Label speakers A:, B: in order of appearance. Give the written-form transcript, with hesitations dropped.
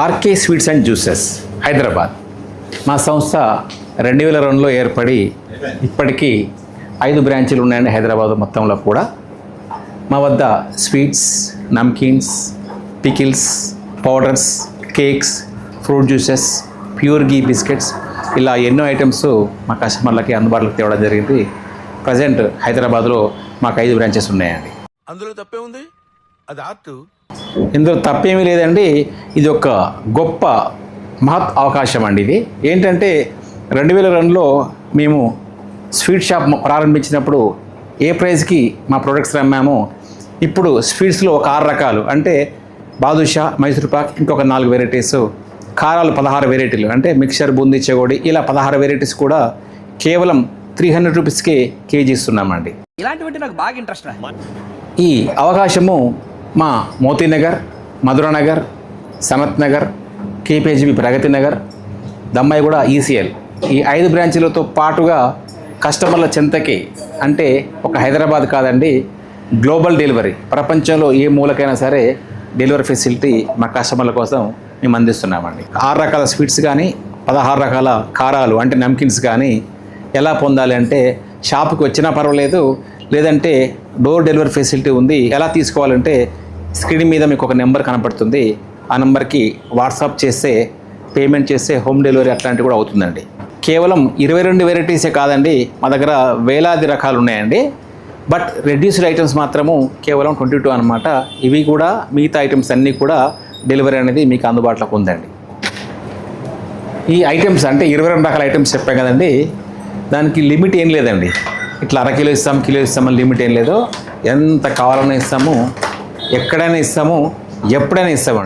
A: RK sweets and juices Hyderabad. మా సంస్థ 2002లో ఏర్పడి ఇప్పటికీ 5 బ్రాంచీలు ఉన్నాయండి హైదరాబాద్ మొత్తంలో కూడా. మా వద్ద sweets, namkeens, pickles, powders, cakes, fruit juices, pure ghee biscuits ఇలా ఎన్నో ఐటమ్స్ మా కస్టమర్లకి అందుబాటులోకి తేవడం జరిగింది. ప్రజెంట్ హైదరాబాద్లో మాకు 5 బ్రాంచెస్ ఉన్నాయండి.
B: అందులో తప్పే ఉంది, అది ఆర్ట్.
A: ఇందులో తప్పేమీ లేదండి. ఇది ఒక గొప్ప మహత్ అవకాశం అండి. ఇది ఏంటంటే 2002లో మేము స్వీట్ షాప్ ప్రారంభించినప్పుడు ఏ ప్రైస్కి మా ప్రొడక్ట్స్ అమ్మామో ఇప్పుడు స్వీట్స్లో ఒక 6 రకాలు అంటే బాదుషా, మైసూర్ పాక్, ఇంకొక 4 వెరైటీస్, కారాలు 16 వెరైటీలు అంటే మిక్చర్, బూందీ, చెగోడి ఇలా 16 వెరైటీస్ కూడా కేవలం 300 రూపీస్కే కేజీ ఇస్తున్నామండి.
C: ఇలాంటివంటే నాకు బాగా ఇంట్రెస్ట్.
A: ఈ అవకాశము మా మోతీనగర్, మధురానగర్, సనత్ నగర్, కేపీహెచ్బి ప్రగతి నగర్, దమ్మాయిగూడ, ఈసీఎల్ ఈ 5 బ్రాంచీలతో పాటుగా కస్టమర్ల చెంతకి అంటే ఒక హైదరాబాద్ కాదండి, గ్లోబల్ డెలివరీ ప్రపంచంలో ఏ మూలకైనా సరే డెలివరీ ఫెసిలిటీ మా కస్టమర్ల కోసం మేము అందిస్తున్నామండి. 6 రకాల స్వీట్స్ కానీ 16 రకాల కారాలు అంటే నమ్కిన్స్ కానీ ఎలా పొందాలి అంటే షాప్కి వచ్చినా పర్వాలేదు, లేదంటే డోర్ డెలివరీ ఫెసిలిటీ ఉంది. ఎలా తీసుకోవాలంటే స్క్రీన్ మీద మీకు ఒక నెంబర్ కనపడుతుంది, ఆ నెంబర్కి వాట్సాప్ చేస్తే పేమెంట్ చేస్తే హోమ్ డెలివరీ అట్లాంటివి కూడా అవుతుందండి. కేవలం 22 వెరైటీసే కాదండి, మా దగ్గర వేలాది రకాలు ఉన్నాయండి. బట్ రెడ్యూస్డ్ ఐటమ్స్ మాత్రము కేవలం 22 అనమాట. ఇవి కూడా మిగతా ఐటమ్స్ అన్నీ కూడా డెలివరీ అనేది మీకు అందుబాటులోకి ఉందండి. ఈ ఐటమ్స్ అంటే 22 రకాల ఐటమ్స్ చెప్పాం కదండి, దానికి లిమిట్ ఏం లేదండి. ఇట్లా అరకిలో ఇస్తాం, కిలో ఇస్తామని లిమిట్ ఏం లేదు. ఎంత కావాలన్నా ఇస్తాము, ఎక్కడైనా ఇస్తాము, ఎప్పుడైనా ఇస్తామండి.